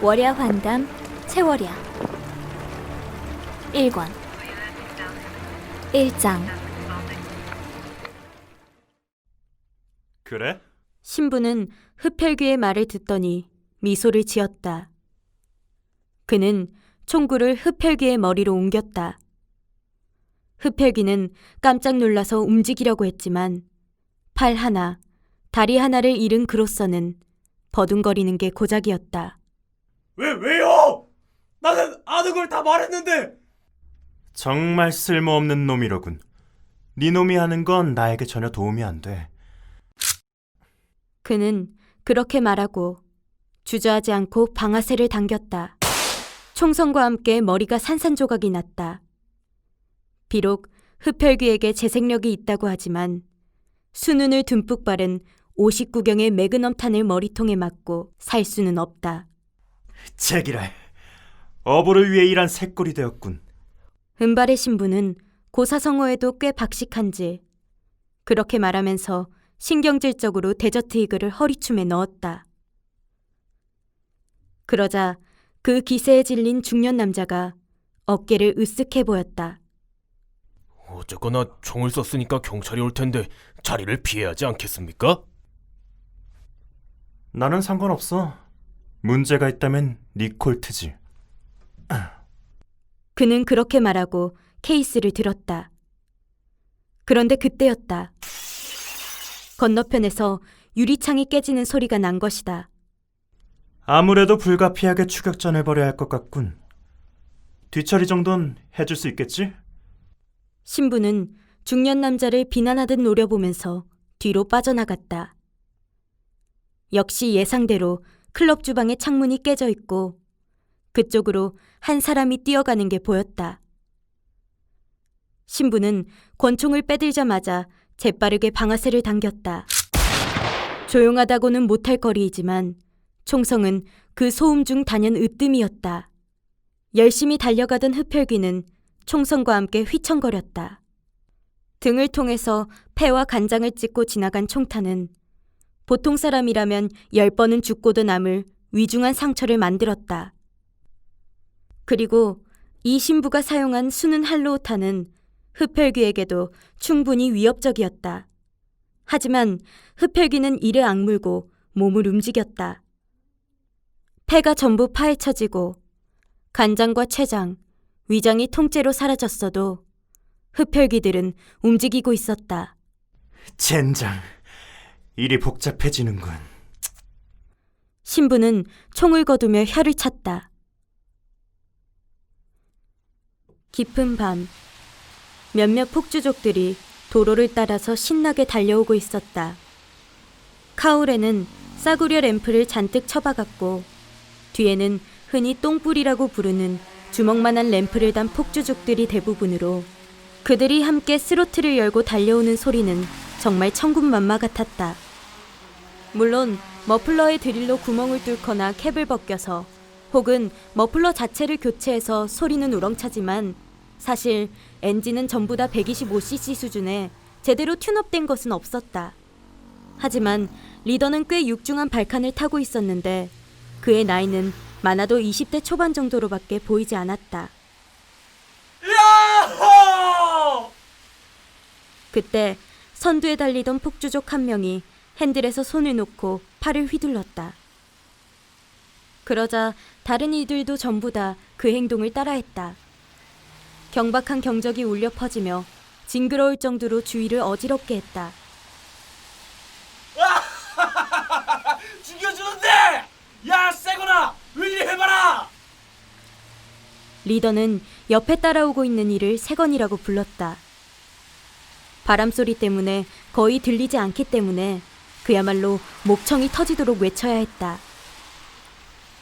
월야 환담 채월야 1권 1장. 그래? 신부는 흡혈귀의 말을 듣더니 미소를 지었다. 그는 총구를 흡혈귀의 머리로 옮겼다. 흡혈귀는 깜짝 놀라서 움직이려고 했지만 팔 하나, 다리 하나를 잃은 그로서는 버둥거리는 게 고작이었다. 왜요? 나는 아는 걸 다 말했는데. 정말 쓸모없는 놈이로군. 네 놈이 하는 건 나에게 전혀 도움이 안 돼. 그는 그렇게 말하고 주저하지 않고 방아쇠를 당겼다. 총성과 함께 머리가 산산조각이 났다. 비록 흡혈귀에게 재생력이 있다고 하지만 수눈을 듬뿍 바른 59경의 매그넘탄을 머리통에 맞고 살 수는 없다. 제기랄. 어부를 위해 일한 새꼴이 되었군. 은발의 신부는 고사성어에도 꽤 박식한지 그렇게 말하면서 신경질적으로 데저트 이글을 허리춤에 넣었다. 그러자 그 기세에 질린 중년 남자가 어깨를 으쓱해 보였다. 어쨌거나 총을 썼으니까 경찰이 올 텐데 자리를 피해야 하지 않겠습니까? 나는 상관없어. 문제가 있다면 니콜트지. 그는 그렇게 말하고 케이스를 들었다. 그런데 그때였다. 건너편에서 유리창이 깨지는 소리가 난 것이다. 아무래도 불가피하게 추격전을 벌여야 할 것 같군. 뒤처리 정도는 해줄 수 있겠지? 신부는 중년 남자를 비난하듯 노려보면서 뒤로 빠져나갔다. 역시 예상대로 클럽 주방의 창문이 깨져 있고 그쪽으로 한 사람이 뛰어가는 게 보였다. 신부는 권총을 빼들자마자 재빠르게 방아쇠를 당겼다. 조용하다고는 못할 거리이지만 총성은 그 소음 중 단연 으뜸이었다. 열심히 달려가던 흡혈귀는 총성과 함께 휘청거렸다. 등을 통해서 폐와 간장을 찍고 지나간 총탄은 보통 사람이라면 10번은 죽고도 남을 위중한 상처를 만들었다. 그리고 이 신부가 사용한 수는 할로우탄은 흡혈귀에게도 충분히 위협적이었다. 하지만 흡혈귀는 이를 악물고 몸을 움직였다. 폐가 전부 파헤쳐지고 간장과 췌장, 위장이 통째로 사라졌어도 흡혈귀들은 움직이고 있었다. 젠장. 일이 복잡해지는군. 신부는 총을 거두며 혀를 찼다. 깊은 밤, 몇몇 폭주족들이 도로를 따라서 신나게 달려오고 있었다. 카울에는 싸구려 램프를 잔뜩 쳐박았고 뒤에는 흔히 똥불이라고 부르는 주먹만한 램프를 단 폭주족들이 대부분으로 그들이 함께 스로틀을 열고 달려오는 소리는 정말 천군만마 같았다. 물론 머플러의 드릴로 구멍을 뚫거나 캡을 벗겨서 혹은 머플러 자체를 교체해서 소리는 우렁차지만 사실 엔진은 전부 다 125cc 수준에 제대로 튠업된 것은 없었다. 하지만 리더는 꽤 육중한 발칸을 타고 있었는데 그의 나이는 많아도 20대 초반 정도로밖에 보이지 않았다. 야호! 그때 선두에 달리던 폭주족 한 명이 핸들에서 손을 놓고 팔을 휘둘렀다. 그러자 다른 이들도 전부 다 그 행동을 따라했다. 경박한 경적이 울려 퍼지며 징그러울 정도로 주위를 어지럽게 했다. 죽여주는데! 야, 세거나! 윌리 해봐라! 리더는 옆에 따라오고 있는 이를 세건이라고 불렀다. 바람소리 때문에 거의 들리지 않기 때문에 그야말로 목청이 터지도록 외쳐야 했다.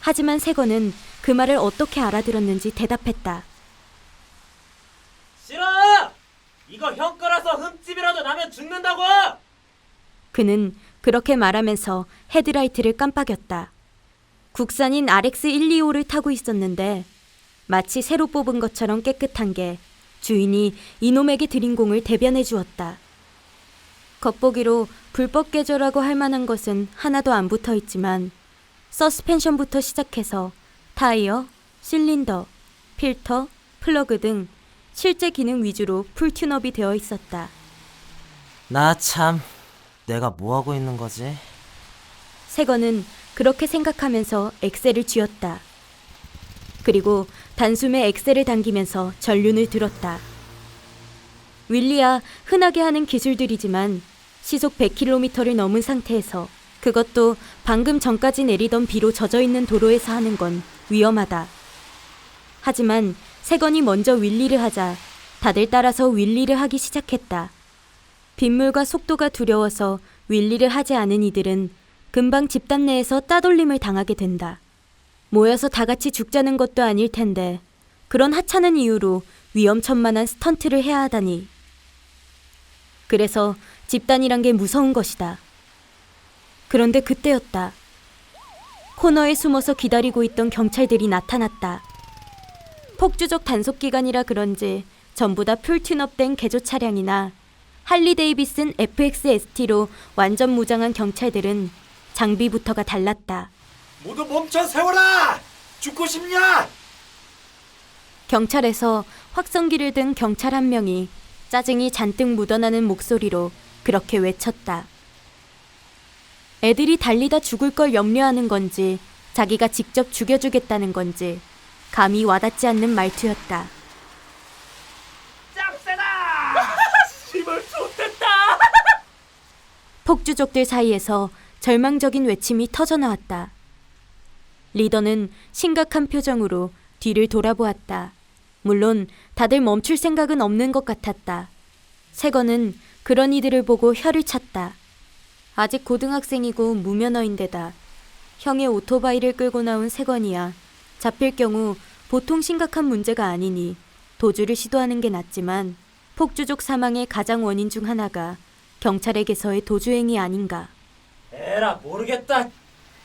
하지만 세건은 그 말을 어떻게 알아들었는지 대답했다. 싫어! 이거 형 거라서 흠집이라도 나면 죽는다고! 그는 그렇게 말하면서 헤드라이트를 깜빡였다. 국산인 RX125를 타고 있었는데 마치 새로 뽑은 것처럼 깨끗한 게 주인이 이놈에게 드린 공을 대변해 주었다. 겉보기로 불법 개조라고 할 만한 것은 하나도 안 붙어 있지만 서스펜션부터 시작해서 타이어, 실린더, 필터, 플러그 등 실제 기능 위주로 풀 튠업이 되어 있었다. 나 참, 내가 뭐하고 있는 거지? 세건은 그렇게 생각하면서 엑셀을 쥐었다. 그리고 단숨에 엑셀을 당기면서 전륜을 들었다. 윌리야 흔하게 하는 기술들이지만 시속 100km를 넘은 상태에서, 그것도 방금 전까지 내리던 비로 젖어있는 도로에서 하는 건 위험하다. 하지만 세건이 먼저 윌리를 하자 다들 따라서 윌리를 하기 시작했다. 빗물과 속도가 두려워서 윌리를 하지 않은 이들은 금방 집단 내에서 따돌림을 당하게 된다. 모여서 다 같이 죽자는 것도 아닐 텐데 그런 하찮은 이유로 위험천만한 스턴트를 해야 하다니. 그래서 집단이란 게 무서운 것이다. 그런데 그때였다. 코너에 숨어서 기다리고 있던 경찰들이 나타났다. 폭주적 단속기간이라 그런지 전부 다 풀 튠업된 개조 차량이나 할리 데이비슨 FXST로 완전 무장한 경찰들은 장비부터가 달랐다. 모두 멈춰 세워라! 죽고 싶냐? 경찰에서 확성기를 든 경찰 한 명이 짜증이 잔뜩 묻어나는 목소리로 그렇게 외쳤다. 애들이 달리다 죽을 걸 염려하는 건지 자기가 직접 죽여주겠다는 건지 감히 와닿지 않는 말투였다. 짭새다! 씨발 좋댔다! 폭주족들 사이에서 절망적인 외침이 터져나왔다. 리더는 심각한 표정으로 뒤를 돌아보았다. 물론 다들 멈출 생각은 없는 것 같았다. 세건은 그런 이들을 보고 혀를 찼다. 아직 고등학생이고 무면허인데다 형의 오토바이를 끌고 나온 세건이야. 잡힐 경우 보통 심각한 문제가 아니니 도주를 시도하는 게 낫지만 폭주족 사망의 가장 원인 중 하나가 경찰에게서의 도주행위 아닌가. 에라 모르겠다.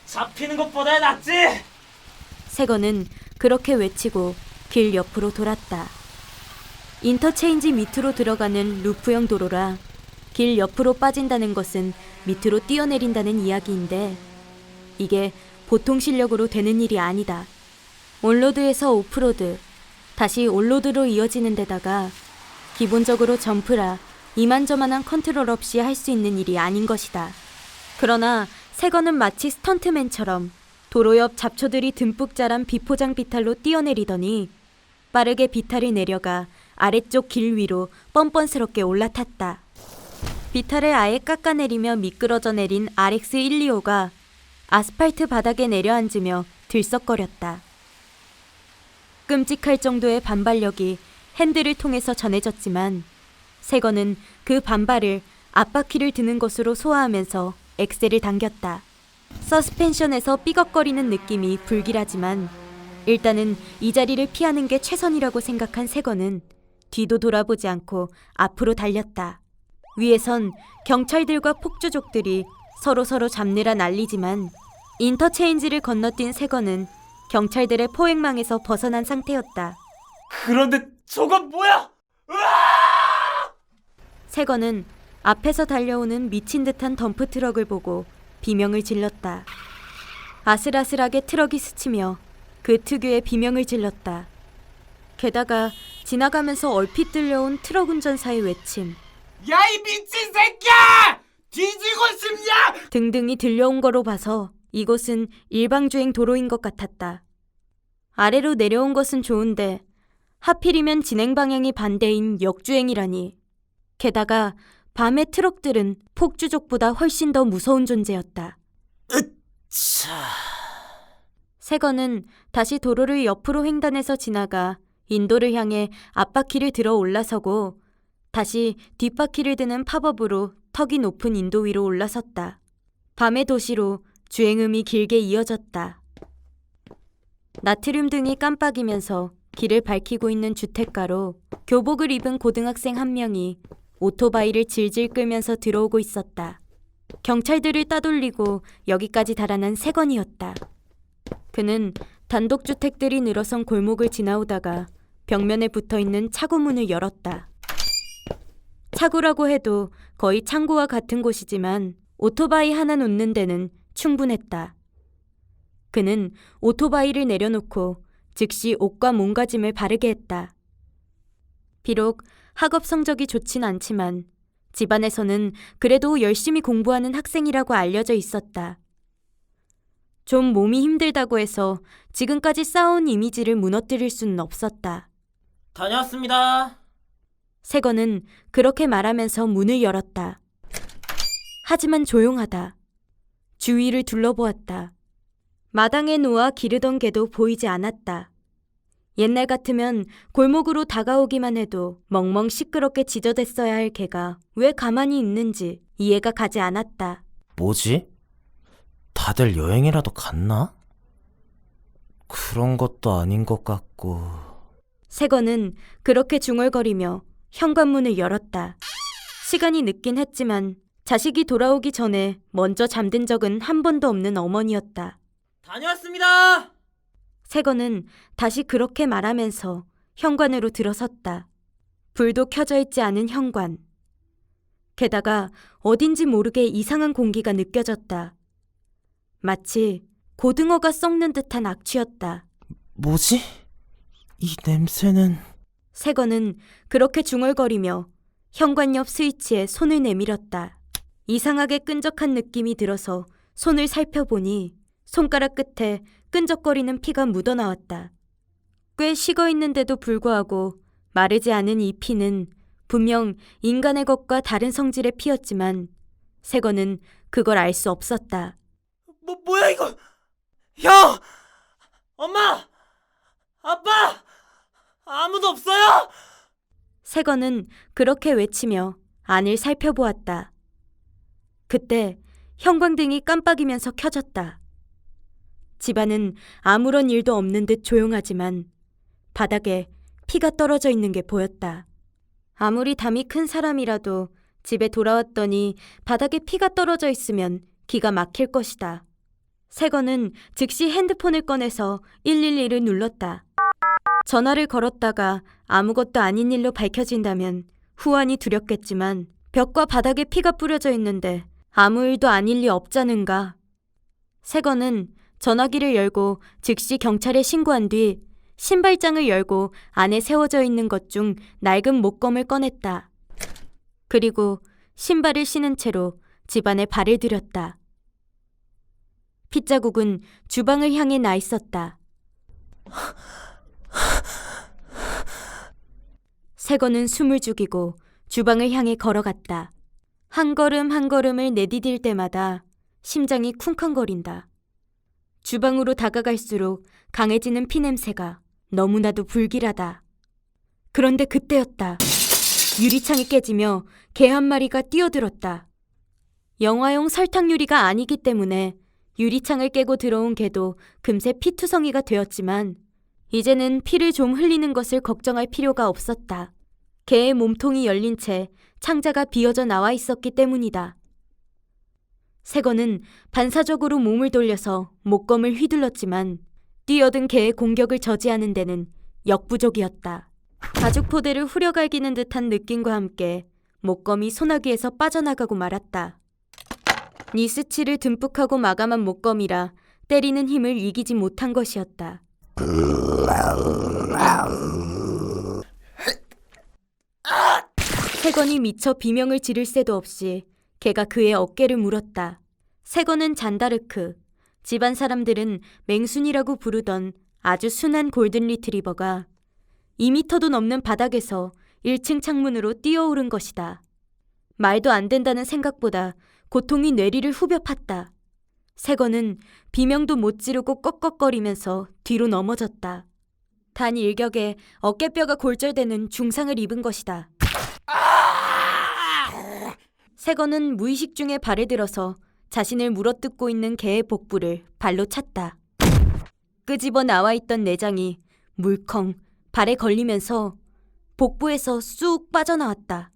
잡히는 것보다 낫지. 세건은 그렇게 외치고 길 옆으로 돌았다. 인터체인지 밑으로 들어가는 루프형 도로라 길 옆으로 빠진다는 것은 밑으로 뛰어내린다는 이야기인데 이게 보통 실력으로 되는 일이 아니다. 온로드에서 오프로드, 다시 온로드로 이어지는 데다가 기본적으로 점프라 이만저만한 컨트롤 없이 할 수 있는 일이 아닌 것이다. 그러나 세건은 마치 스턴트맨처럼 도로 옆 잡초들이 듬뿍 자란 비포장 비탈로 뛰어내리더니 빠르게 비탈을 내려가 아래쪽 길 위로 뻔뻔스럽게 올라탔다. 비탈을 아예 깎아내리며 미끄러져 내린 RX125가 아스팔트 바닥에 내려앉으며 들썩거렸다. 끔찍할 정도의 반발력이 핸들을 통해서 전해졌지만 세건은 그 반발을 앞바퀴를 드는 것으로 소화하면서 엑셀을 당겼다. 서스펜션에서 삐걱거리는 느낌이 불길하지만 일단은 이 자리를 피하는 게 최선이라고 생각한 세건은 뒤도 돌아보지 않고 앞으로 달렸다. 위에선 경찰들과 폭주족들이 서로 잡느라 난리지만 인터체인지를 건너뛴 세건은 경찰들의 포획망에서 벗어난 상태였다. 그런데 저건 뭐야? 세건은 앞에서 달려오는 미친 듯한 덤프 트럭을 보고 비명을 질렀다. 아슬아슬하게 트럭이 스치며 그 특유의 비명을 질렀다. 게다가 지나가면서 얼핏 들려온 트럭 운전사의 외침, 야 이 미친 새끼야! 뒤지고 싶냐? 등등이 들려온 거로 봐서 이곳은 일방주행 도로인 것 같았다. 아래로 내려온 것은 좋은데 하필이면 진행 방향이 반대인 역주행이라니. 게다가 밤의 트럭들은 폭주족보다 훨씬 더 무서운 존재였다. 세건은 다시 도로를 옆으로 횡단해서 지나가 인도를 향해 앞바퀴를 들어 올라서고 다시 뒷바퀴를 드는 팝업으로 턱이 높은 인도 위로 올라섰다. 밤의 도시로 주행음이 길게 이어졌다. 나트륨 등이 깜빡이면서 길을 밝히고 있는 주택가로 교복을 입은 고등학생 한 명이 오토바이를 질질 끌면서 들어오고 있었다. 경찰들을 따돌리고 여기까지 달아난 세건이었다. 그는 단독주택들이 늘어선 골목을 지나오다가 벽면에 붙어있는 차고문을 열었다. 차고라고 해도 거의 창고와 같은 곳이지만 오토바이 하나 놓는 데는 충분했다. 그는 오토바이를 내려놓고 즉시 옷과 몸가짐을 바르게 했다. 비록 학업 성적이 좋진 않지만 집안에서는 그래도 열심히 공부하는 학생이라고 알려져 있었다. 좀 몸이 힘들다고 해서 지금까지 쌓아온 이미지를 무너뜨릴 수는 없었다. 다녀왔습니다. 세건은 그렇게 말하면서 문을 열었다. 하지만 조용하다. 주위를 둘러보았다. 마당에 놓아 기르던 개도 보이지 않았다. 옛날 같으면 골목으로 다가오기만 해도 멍멍 시끄럽게 짖어댔어야 할 개가 왜 가만히 있는지 이해가 가지 않았다. 뭐지? 다들 여행이라도 갔나? 그런 것도 아닌 것 같고. 세건은 그렇게 중얼거리며 현관문을 열었다. 시간이 늦긴 했지만 자식이 돌아오기 전에 먼저 잠든 적은 한 번도 없는 어머니였다. 다녀왔습니다. 세건은 다시 그렇게 말하면서 현관으로 들어섰다. 불도 켜져 있지 않은 현관. 게다가 어딘지 모르게 이상한 공기가 느껴졌다. 마치 고등어가 썩는 듯한 악취였다. 뭐지? 이 냄새는... 세건은 그렇게 중얼거리며 현관 옆 스위치에 손을 내밀었다. 이상하게 끈적한 느낌이 들어서 손을 살펴보니 손가락 끝에 끈적거리는 피가 묻어나왔다. 꽤 식어있는데도 불구하고 마르지 않은 이 피는 분명 인간의 것과 다른 성질의 피였지만 세건은 그걸 알 수 없었다. 뭐야 이거? 형! 엄마! 아빠! 아무도 없어요? 세건은 그렇게 외치며 안을 살펴보았다. 그때 형광등이 깜빡이면서 켜졌다. 집안은 아무런 일도 없는 듯 조용하지만 바닥에 피가 떨어져 있는 게 보였다. 아무리 담이 큰 사람이라도 집에 돌아왔더니 바닥에 피가 떨어져 있으면 기가 막힐 것이다. 세건은 즉시 핸드폰을 꺼내서 112를 눌렀다. 전화를 걸었다가 아무것도 아닌 일로 밝혀진다면 후환이 두렵겠지만 벽과 바닥에 피가 뿌려져 있는데 아무 일도 아닐 리 없자는가. 세건은 전화기를 열고 즉시 경찰에 신고한 뒤 신발장을 열고 안에 세워져 있는 것 중 낡은 목검을 꺼냈다. 그리고 신발을 신은 채로 집안에 발을 들였다. 핏자국은 주방을 향해 나 있었다. 세건은 숨을 죽이고 주방을 향해 걸어갔다. 한 걸음 한 걸음을 내디딜 때마다 심장이 쿵쾅거린다. 주방으로 다가갈수록 강해지는 피냄새가 너무나도 불길하다. 그런데 그때였다. 유리창이 깨지며 개 한 마리가 뛰어들었다. 영화용 설탕 유리가 아니기 때문에 유리창을 깨고 들어온 개도 금세 피투성이가 되었지만 이제는 피를 좀 흘리는 것을 걱정할 필요가 없었다. 개의 몸통이 열린 채 창자가 비어져 나와 있었기 때문이다. 세건은 반사적으로 몸을 돌려서 목검을 휘둘렀지만 뛰어든 개의 공격을 저지하는 데는 역부족이었다. 가죽 포대를 후려갈기는 듯한 느낌과 함께 목검이 소나기에서 빠져나가고 말았다. 니스치를 듬뿍 하고 마감한 목검이라 때리는 힘을 이기지 못한 것이었다. 세건이 미처 비명을 지를 새도 없이 개가 그의 어깨를 물었다. 세건은 잔다르크, 집안 사람들은 맹순이라고 부르던 아주 순한 골든 리트리버가 2미터도 넘는 바닥에서 1층 창문으로 뛰어오른 것이다. 말도 안 된다는 생각보다 고통이 뇌리를 후벼 팠다. 세건은 비명도 못 지르고 꺽꺽거리면서 뒤로 넘어졌다. 단 일격에 어깨뼈가 골절되는 중상을 입은 것이다. 세건은 무의식 중에 발을 들어서 자신을 물어뜯고 있는 개의 복부를 발로 찼다. 끄집어 나와 있던 내장이 물컹 발에 걸리면서 복부에서 쑥 빠져나왔다.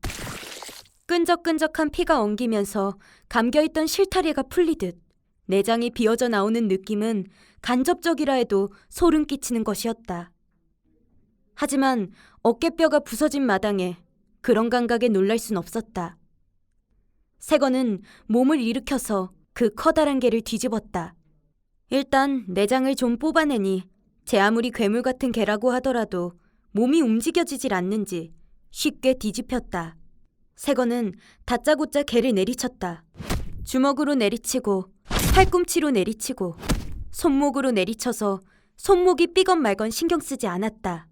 끈적끈적한 피가 엉기면서 감겨있던 실타래가 풀리듯 내장이 비어져 나오는 느낌은 간접적이라 해도 소름 끼치는 것이었다. 하지만 어깨뼈가 부서진 마당에 그런 감각에 놀랄 순 없었다. 세건은 몸을 일으켜서 그 커다란 개를 뒤집었다. 일단 내장을 좀 뽑아내니 제 아무리 괴물 같은 개라고 하더라도 몸이 움직여지질 않는지 쉽게 뒤집혔다. 세건은 다짜고짜 개를 내리쳤다. 주먹으로 내리치고 팔꿈치로 내리치고 손목으로 내리쳐서 손목이 삐건 말건 신경 쓰지 않았다.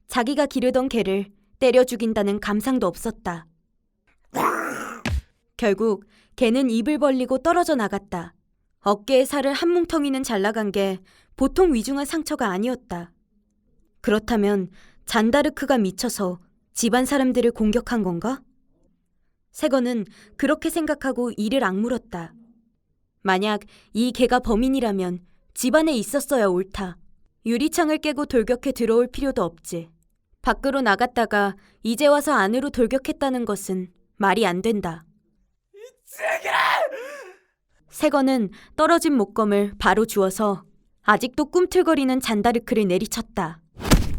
자기가 기르던 개를 때려 죽인다는 감상도 없었다. 결국 개는 입을 벌리고 떨어져 나갔다. 어깨의 살을 한 뭉텅이는 잘라간 게 보통 위중한 상처가 아니었다. 그렇다면 잔다르크가 미쳐서 집안 사람들을 공격한 건가? 세건은 그렇게 생각하고 이를 악물었다. 만약 이 개가 범인이라면 집안에 있었어야 옳다. 유리창을 깨고 돌격해 들어올 필요도 없지. 밖으로 나갔다가 이제 와서 안으로 돌격했다는 것은 말이 안 된다. 세건은 떨어진 목검을 바로 주워서 아직도 꿈틀거리는 잔다르크를 내리쳤다.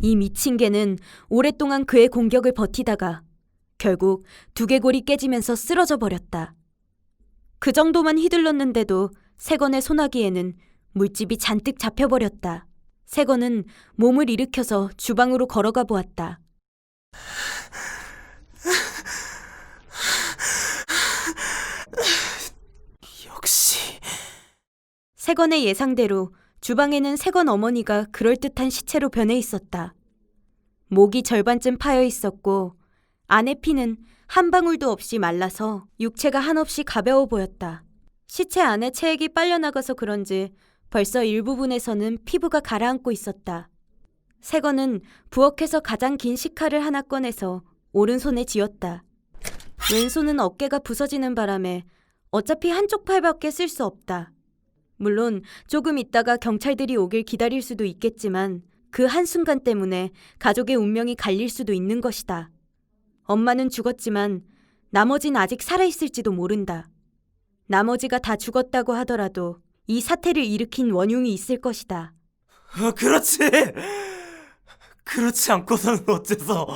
이 미친 개는 오랫동안 그의 공격을 버티다가 결국 두개골이 깨지면서 쓰러져 버렸다. 그 정도만 휘둘렀는데도 세건의 소나기에는 물집이 잔뜩 잡혀버렸다. 세건은 몸을 일으켜서 주방으로 걸어가 보았다. 역시 세건의 예상대로 주방에는 세건 어머니가 그럴듯한 시체로 변해 있었다. 목이 절반쯤 파여 있었고 안의 피는 한 방울도 없이 말라서 육체가 한없이 가벼워 보였다. 시체 안에 체액이 빨려나가서 그런지 벌써 일부분에서는 피부가 가라앉고 있었다. 세건은 부엌에서 가장 긴 식칼을 하나 꺼내서 오른손에 쥐었다. 왼손은 어깨가 부서지는 바람에 어차피 한쪽 팔밖에 쓸 수 없다. 물론 조금 있다가 경찰들이 오길 기다릴 수도 있겠지만 그 한순간 때문에 가족의 운명이 갈릴 수도 있는 것이다. 엄마는 죽었지만 나머진 아직 살아있을지도 모른다. 나머지가 다 죽었다고 하더라도 이 사태를 일으킨 원흉이 있을 것이다. 그렇지. 그렇지 않고서는 어째서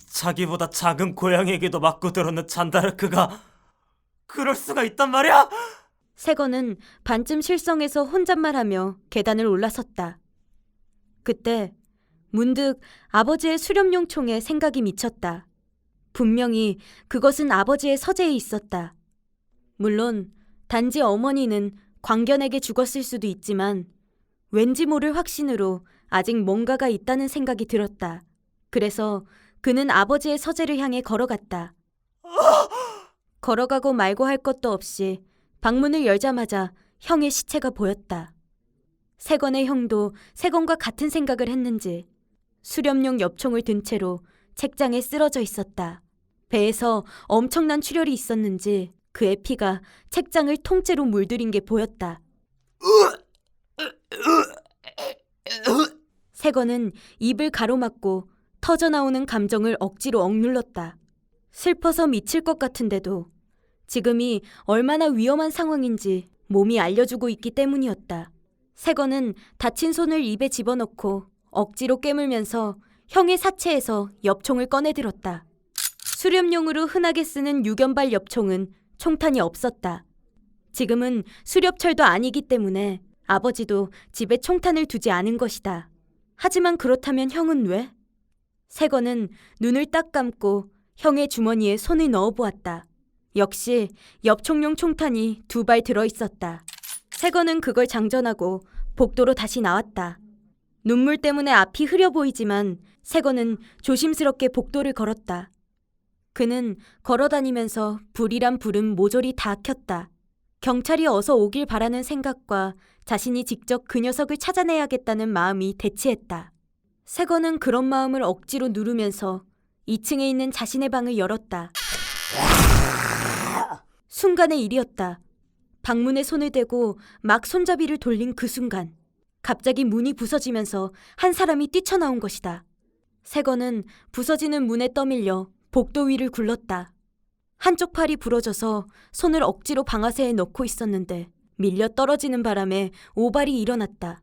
자기보다 작은 고양이에게도 맞고 들었는 잔다르크가 그럴 수가 있단 말이야? 세건은 반쯤 실성해서 혼잣말하며 계단을 올라섰다. 그때 문득 아버지의 수렵용 총에 생각이 미쳤다. 분명히 그것은 아버지의 서재에 있었다. 물론 단지 어머니는 광견에게 죽었을 수도 있지만 왠지 모를 확신으로 아직 뭔가가 있다는 생각이 들었다. 그래서 그는 아버지의 서재를 향해 걸어갔다. 걸어가고 말고 할 것도 없이 방문을 열자마자 형의 시체가 보였다. 세건의 형도 세건과 같은 생각을 했는지 수렴용 엽총을 든 채로 책장에 쓰러져 있었다. 배에서 엄청난 출혈이 있었는지 그의 피가 책장을 통째로 물들인 게 보였다. 세건은 입을 가로막고 터져나오는 감정을 억지로 억눌렀다. 슬퍼서 미칠 것 같은데도 지금이 얼마나 위험한 상황인지 몸이 알려주고 있기 때문이었다. 세건은 다친 손을 입에 집어넣고 억지로 깨물면서 형의 사체에서 엽총을 꺼내들었다. 수렵용으로 흔하게 쓰는 유견발 엽총은 총탄이 없었다. 지금은 수렵철도 아니기 때문에 아버지도 집에 총탄을 두지 않은 것이다. 하지만 그렇다면 형은 왜? 세건은 눈을 딱 감고 형의 주머니에 손을 넣어보았다. 역시 엽총용 총탄이 2발 들어있었다. 세건은 그걸 장전하고 복도로 다시 나왔다. 눈물 때문에 앞이 흐려 보이지만 세건은 조심스럽게 복도를 걸었다. 그는 걸어다니면서 불이란 불은 모조리 다 켰다. 경찰이 어서 오길 바라는 생각과 자신이 직접 그 녀석을 찾아내야겠다는 마음이 대치했다. 세건은 그런 마음을 억지로 누르면서 2층에 있는 자신의 방을 열었다. 순간의 일이었다. 방문에 손을 대고 막 손잡이를 돌린 그 순간 갑자기 문이 부서지면서 한 사람이 뛰쳐나온 것이다. 세건은 부서지는 문에 떠밀려 복도 위를 굴렀다. 한쪽 팔이 부러져서 손을 억지로 방아쇠에 넣고 있었는데 밀려 떨어지는 바람에 오발이 일어났다.